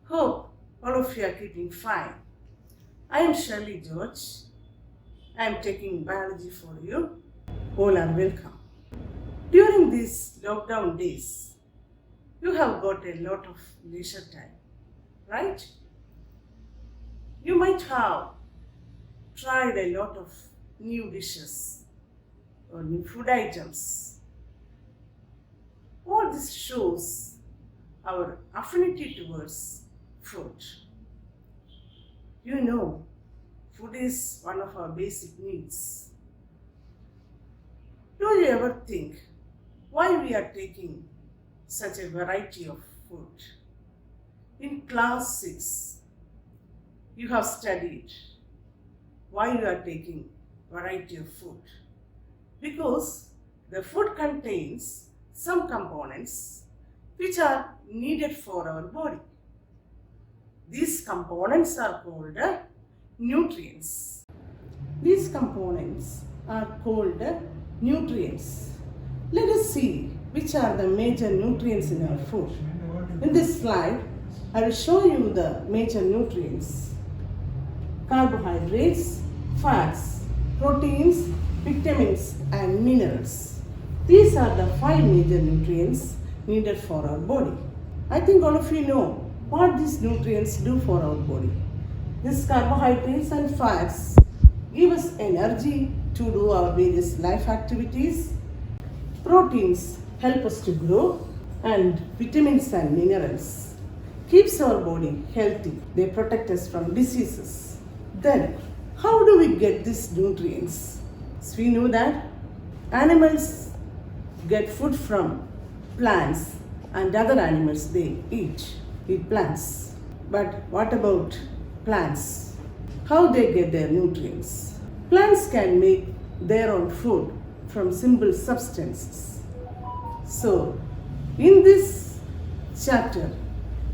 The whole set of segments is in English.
Hope all of you are keeping fine. I am Ms.Sherly George. I am taking biology for you. All are welcome. During these lockdown days, you have got a lot of leisure time, right? You might have tried a lot of new dishes or new food items. All this shows our affinity towards food. You know, food is one of our basic needs. Do you ever think why we are taking such a variety of food? In class 6, you have studied why you are taking variety of food. Because the food contains some components which are needed for our body. These components are called nutrients. These components are called nutrients. Let us see which are the major nutrients in our food. In this slide, I will show you the major nutrients: carbohydrates, fats, proteins, vitamins and minerals. These are the 5 major nutrients needed for our body. I think all of you know what these nutrients do for our body. These carbohydrates and fats give us energy to do our various life activities. Proteins help us to grow, and vitamins and minerals keeps our body healthy. They protect us from diseases. Then, how do we get these nutrients? So we know that animals get food from plants, and other animals they eat plants. But what about plants? How they get their nutrients? Plants can make their own food from simple substances. So, in this chapter,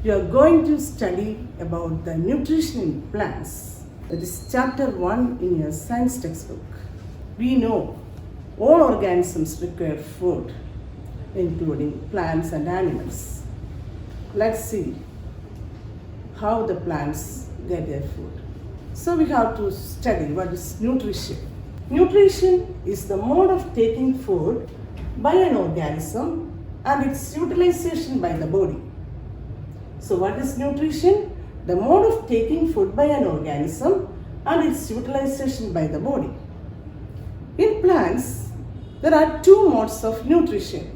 we are going to study about the nutrition in plants. That is chapter 1 in your science textbook. We know all organisms require food, including plants and animals. Let's see how the plants get their food. So we have to study what is nutrition. Nutrition is the mode of taking food by an organism and its utilization by the body. So what is nutrition? The mode of taking food by an organism and its utilization by the body. In plants, there are 2 modes of nutrition: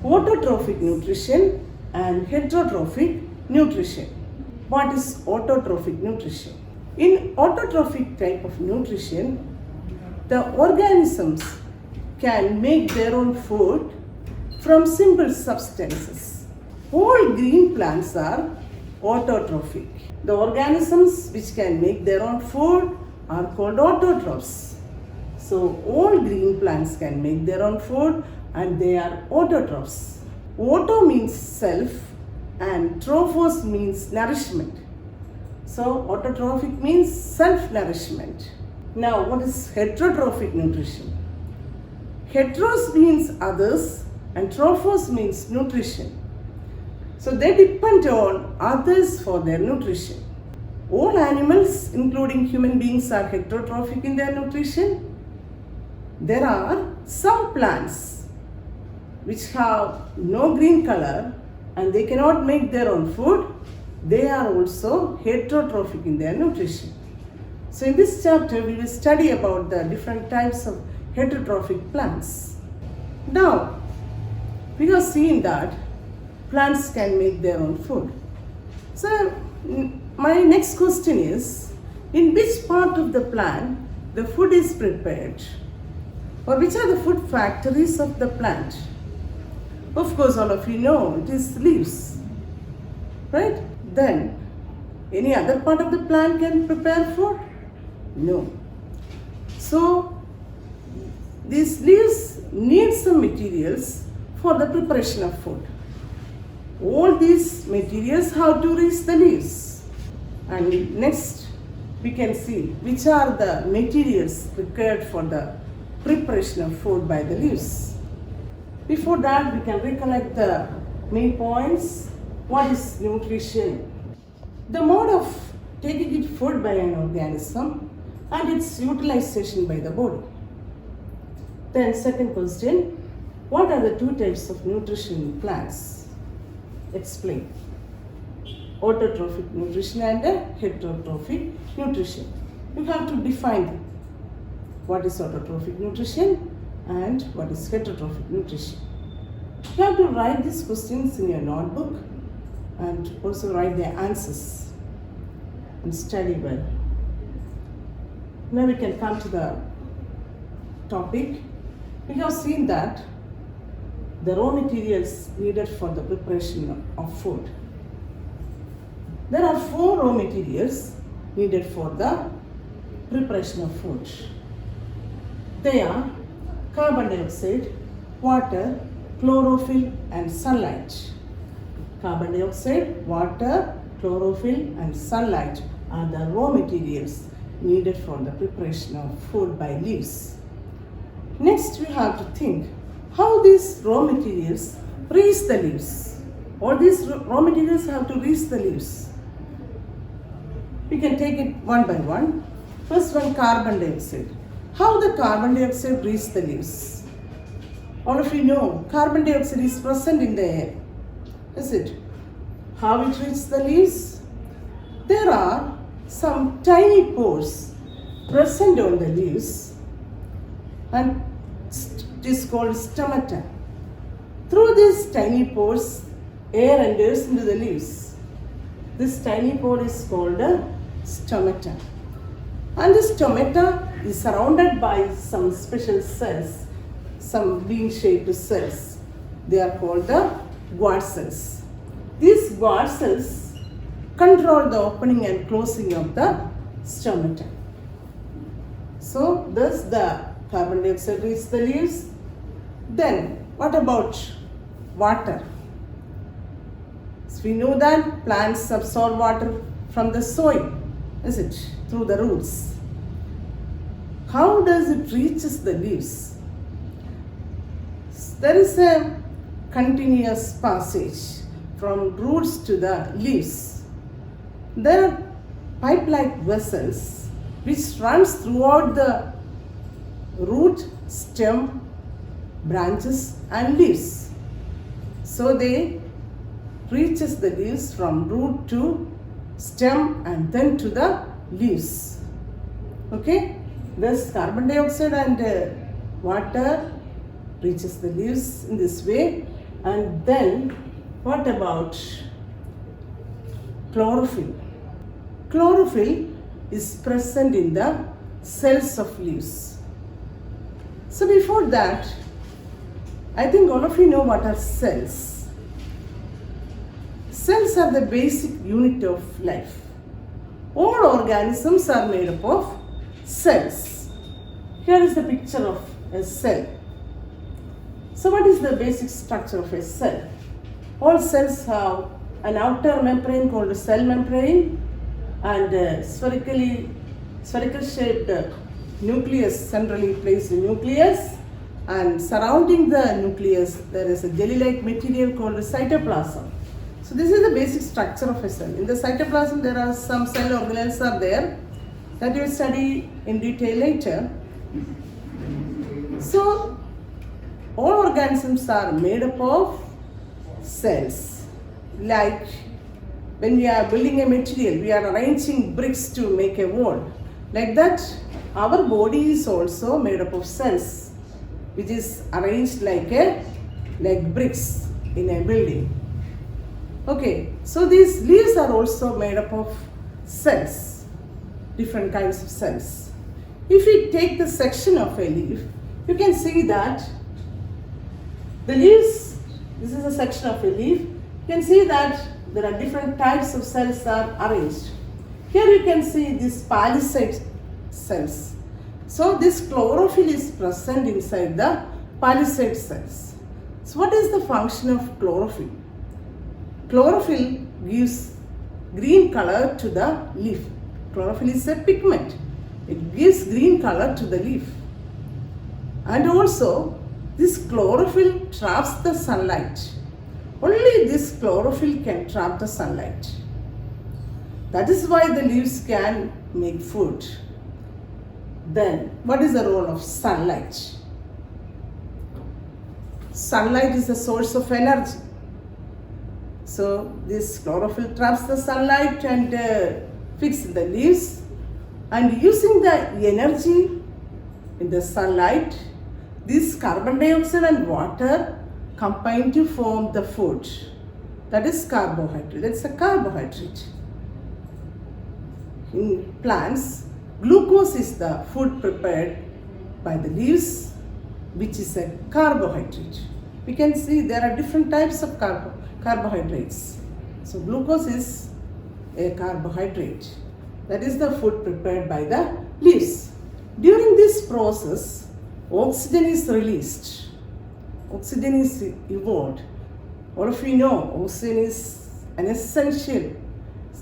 autotrophic nutrition and heterotrophic nutrition. What is autotrophic nutrition? In autotrophic type of nutrition, the organisms can make their own food from simple substances. All green plants are autotrophic. The organisms which can make their own food are called autotrophs. So all green plants can make their own food and they are autotrophs. Auto means self and trophos means nourishment. So autotrophic means self-nourishment. Now what is heterotrophic nutrition? Heteros means others and trophos means nutrition. So they depend on others for their nutrition. All animals, including human beings, are heterotrophic in their nutrition. There are some plants which have no green color and they cannot make their own food. They are also heterotrophic in their nutrition. So in this chapter we will study about the different types of heterotrophic plants. Now we have seen that plants can make their own food. So my next question is, in which part of the plant the food is prepared? Or which are the food factories of the plant? Of course, all of you know it is leaves, right? Then, any other part of the plant can prepare food? No. So, these leaves need some materials for the preparation of food. All these materials have to reach the leaves. And next, we can see which are the materials required for the preparation of food by the leaves. Before that, we can recollect the main points. What is nutrition? the mode of taking it food by an organism and its utilization by the body. Then second question, what are the two types of nutrition in plants? Explain. Autotrophic nutrition and heterotrophic nutrition. You have to define them. What is autotrophic nutrition and what is heterotrophic nutrition? You have to write these questions in your notebook and also write their answers and study well. Now we can come to the topic. We have seen that the raw materials needed for the preparation of food. There are 4 raw materials needed for the preparation of food. They are carbon dioxide, water, chlorophyll and sunlight. Carbon dioxide, water, chlorophyll and sunlight are the raw materials needed for the preparation of food by leaves. Next we have to think how these raw materials reach the leaves. All these raw materials have to reach the leaves. We can take it one by one. First one, carbon dioxide. How the carbon dioxide reaches the leaves? All of you know carbon dioxide is present in the air. Is it? How it reaches the leaves? There are some tiny pores present on the leaves and it is called stomata. Through these tiny pores, air enters into the leaves. This tiny pore is called a stomata. And this stomata is surrounded by some special cells, some bean-shaped cells. They are called the guard cells. These guard cells control the opening and closing of the stomata. So, thus the carbon dioxide reaches the leaves. Then, what about water? So we know that plants absorb water from the soil, is it? Through the roots. How does it reaches the leaves? There is a continuous passage from roots to the leaves. There are pipe-like vessels which runs throughout the root, stem, branches and leaves. So they reaches the leaves from root to stem and then to the leaves. Okay? Thus carbon dioxide and water reaches the leaves in this way. And then what about chlorophyll? Chlorophyll is present in the cells of leaves. So before that, I think all of you know what are cells. Cells are the basic unit of life. All organisms are made up of cells. Here is the picture of a cell. So what is the basic structure of a cell? All cells have an outer membrane called a cell membrane and a spherical shaped nucleus, centrally placed nucleus, and surrounding the nucleus there is a jelly-like material called cytoplasm. So this is the basic structure of a cell. In the cytoplasm there are some cell organelles are there that you will study in detail later. So all organisms are made up of cells. Like when we are building a material, we are arranging bricks to make a wall. Like that, our body is also made up of cells, which is arranged like bricks in a building. Okay, so these leaves are also made up of cells, different kinds of cells. If we take the section of a leaf, you can see that the leaves, this is a section of a leaf, you can see that there are different types of cells are arranged. Here you can see these palisade cells. So this chlorophyll is present inside the palisade cells. So what is the function of chlorophyll? Chlorophyll gives green color to the leaf. Chlorophyll is a pigment. It gives green color to the leaf. And also this chlorophyll traps the sunlight. Only this chlorophyll can trap the sunlight. That is why the leaves can make food. Then, what is the role of sunlight? Sunlight is a source of energy. So, this chlorophyll traps the sunlight and fixes the leaves, and using the energy in the sunlight, this carbon dioxide and water combine to form the food. That is carbohydrate. That's a carbohydrate. In plants, glucose is the food prepared by the leaves, which is a carbohydrate. We can see there are different types of carbohydrates. So glucose is a carbohydrate. That is the food prepared by the leaves. During this process, oxygen is released. Oxygen is evolved. All of you know oxygen is an essential.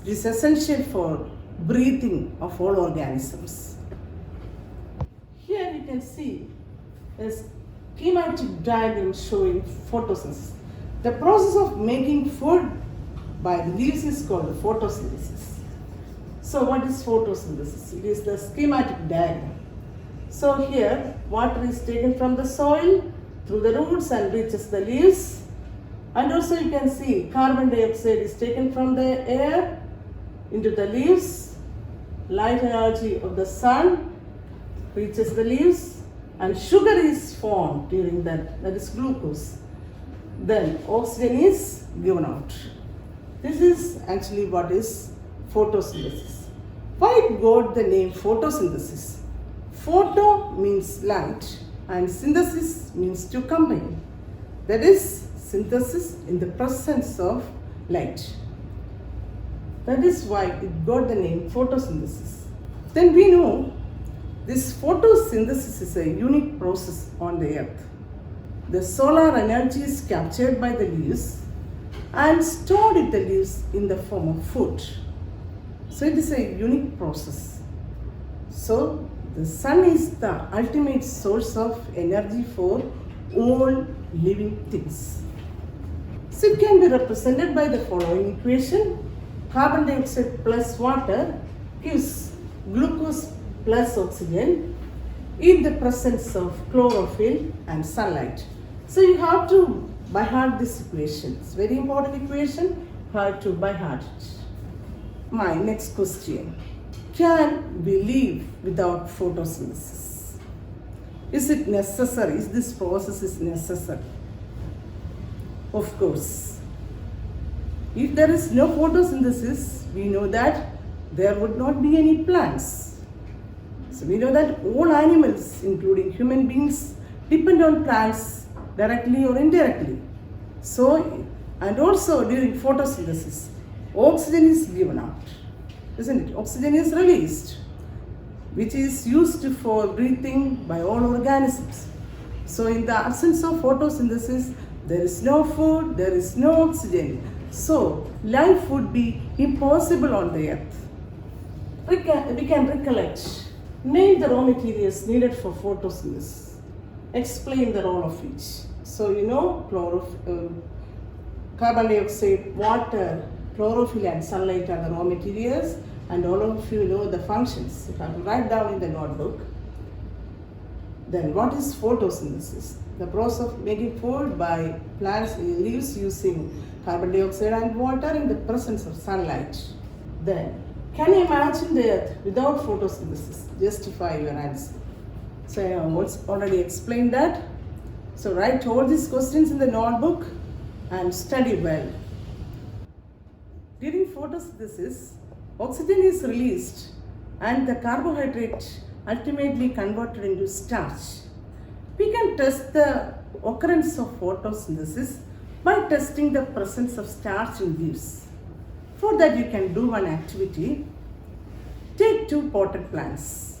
It is essential for breathing of all organisms. Here you can see a schematic diagram showing photosynthesis. The process of making food by the leaves is called photosynthesis. So what is photosynthesis? It is the schematic diagram. So here water is taken from the soil through the roots and reaches the leaves. And also you can see carbon dioxide is taken from the air into the leaves. Light energy of the sun reaches the leaves, and sugar is formed during that is glucose. Then oxygen is given out. This is actually what is photosynthesis. Why it got the name photosynthesis? Photo means light and synthesis means to combine. That is synthesis in the presence of light. That is why it got the name photosynthesis. Then we know this photosynthesis is a unique process on the earth. The solar energy is captured by the leaves and stored in the leaves in the form of food. So it is a unique process. So the sun is the ultimate source of energy for all living things. So it can be represented by the following equation. Carbon dioxide plus water gives glucose plus oxygen in the presence of chlorophyll and sunlight. So you have to by heart this equation. It's a very important equation. You have to by heart it. My next question. Can we live without photosynthesis? Is it necessary? Is this process is necessary? Of course. If there is no photosynthesis, we know that there would not be any plants. So we know that all animals, including human beings, depend on plants directly or indirectly. So, and also during photosynthesis, oxygen is given out, isn't it? Oxygen is released, which is used for breathing by all organisms. So in the absence of photosynthesis, there is no food, there is no oxygen. So, life would be impossible on the earth. We can recollect. Name the raw materials needed for photosynthesis. Explain the role of each. So, you know, carbon dioxide, water, chlorophyll and sunlight are the raw materials, and all of you know the functions. If I write down in the notebook, then what is photosynthesis? The process of making food by plants leaves using carbon dioxide and water in the presence of sunlight. Then, can you imagine the earth without photosynthesis? Justify your answer. So I have already explained that. So write all these questions in the notebook and study well. During photosynthesis, oxygen is released and the carbohydrate ultimately converted into starch. We can test the occurrence of photosynthesis by testing the presence of starch in leaves. For that you can do one activity. Take two potted plants.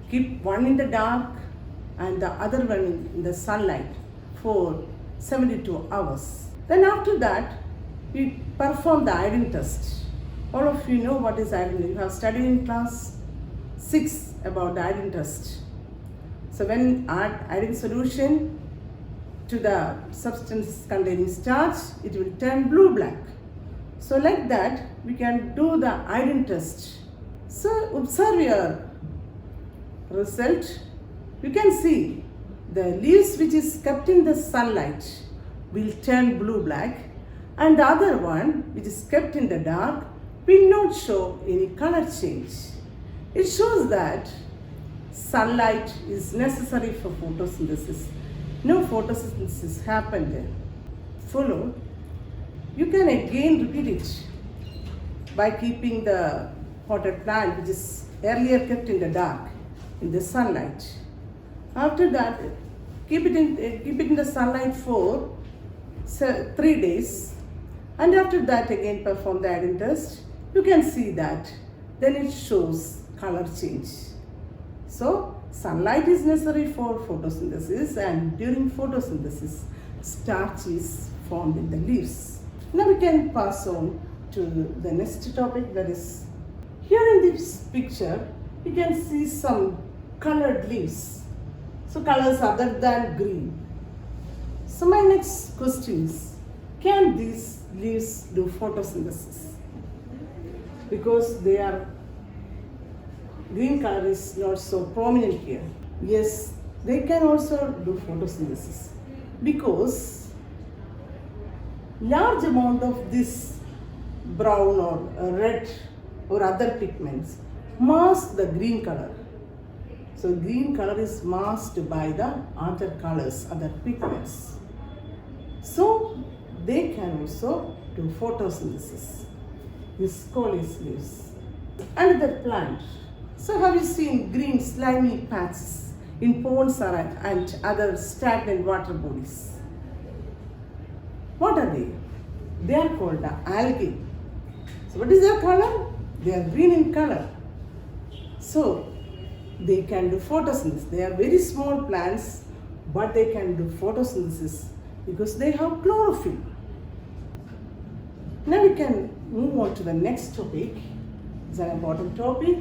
Keep one in the dark and the other one in the sunlight for 72 hours. Then after that, we perform the iodine test. All of you know what is iodine. You have studied in class 6 about the iodine test. So when add iodine solution to the substance containing starch, it will turn blue-black. So like that, we can do the iodine test. So observe your result. You can see the leaves which is kept in the sunlight will turn blue-black, and the other one which is kept in the dark will not show any color change. It shows that sunlight is necessary for photosynthesis. No photosynthesis happened there. Follow. You can again repeat it by keeping the potted plant which is earlier kept in the dark in the sunlight. After that, keep it in the sunlight for 3 days, and after that again perform the iodine test. You can see that then it shows color change. So sunlight is necessary for photosynthesis, and during photosynthesis starch is formed in the leaves. Now we can pass on to the next topic, that is, here in this picture you can see some colored leaves. So colors other than green. So my next question is, can these leaves do photosynthesis? Because they are green color is not so prominent here. Yes, they can also do photosynthesis because large amount of this brown or red or other pigments mask the green color. So green color is masked by the other colors, other pigments. So they can also do photosynthesis. This coleus leaves. Another plant. So have you seen green slimy patches in ponds and other stagnant water bodies? What are they? They are called the algae. So what is their color? They are green in color. So they can do photosynthesis. They are very small plants, but they can do photosynthesis because they have chlorophyll. Now we can move on to the next topic. It's an important topic.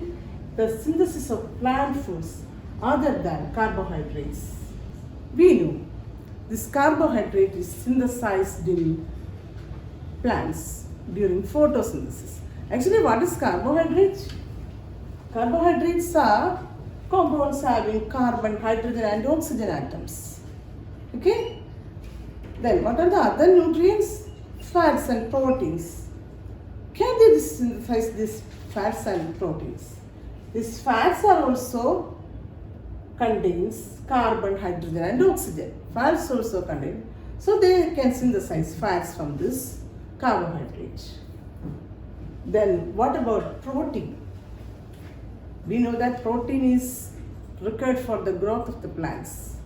The synthesis of plant foods other than carbohydrates. We know this carbohydrate is synthesized in plants during photosynthesis. Actually, what is carbohydrate? Carbohydrates are compounds having carbon, hydrogen and oxygen atoms. Okay? Then what are the other nutrients? Fats and proteins. Can they synthesize these fats and proteins? These fats are also contains carbon, hydrogen and oxygen. Fats also contain. So they can synthesize fats from this carbohydrate. Then what about protein? We know that protein is required for the growth of the plants.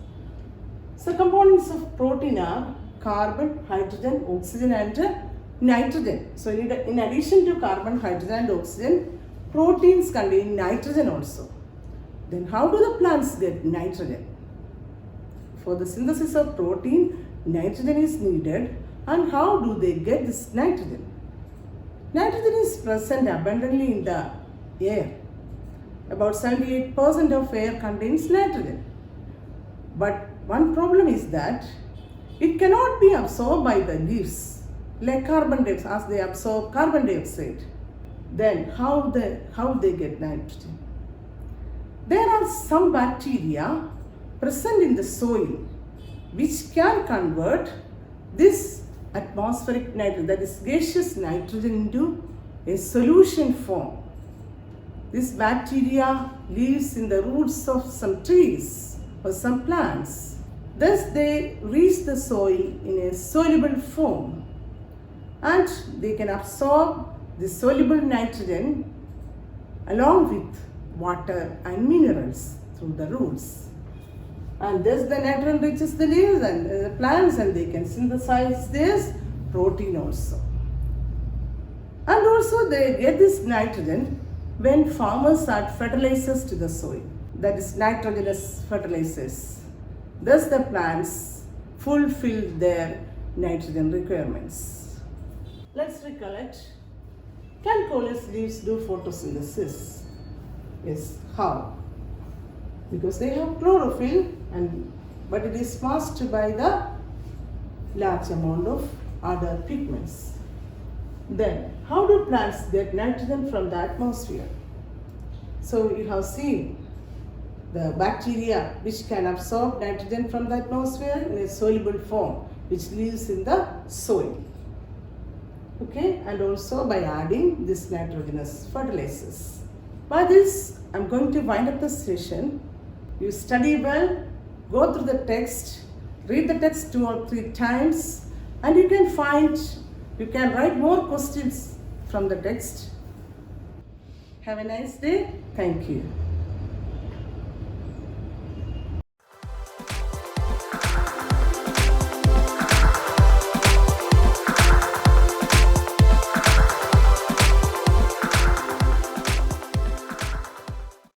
So components of protein are carbon, hydrogen, oxygen and nitrogen. So in addition to carbon, hydrogen and oxygen, proteins contain nitrogen also. Then how do the plants get nitrogen? For the synthesis of protein, nitrogen is needed. And how do they get this nitrogen? Nitrogen is present abundantly in the air. About 78% of air contains nitrogen. But one problem is that it cannot be absorbed by the leaves like carbon dioxide, as they absorb carbon dioxide. Then how they get nitrogen? There are some bacteria present in the soil which can convert this atmospheric nitrogen, that is gaseous nitrogen, into a solution form. This bacteria lives in the roots of some trees or some plants. Thus they reach the soil in a soluble form and they can absorb the soluble nitrogen along with water and minerals through the roots. And thus the nitrogen reaches the leaves and the plants and they can synthesize this protein also. And also they get this nitrogen when farmers add fertilizers to the soil, that is nitrogenous fertilizers. Thus the plants fulfill their nitrogen requirements. Let's recollect. Can coleus leaves do photosynthesis? Yes. How? Because they have chlorophyll, but it is masked by the large amount of other pigments. Then, how do plants get nitrogen from the atmosphere? So, you have seen the bacteria which can absorb nitrogen from the atmosphere in a soluble form, which lives in the soil. Okay, and also by adding this nitrogenous fertilizers. By this, I am going to wind up the session. You study well, go through the text, read the text 2 or 3 times, and you can write more questions from the text. Have a nice day. Thank you.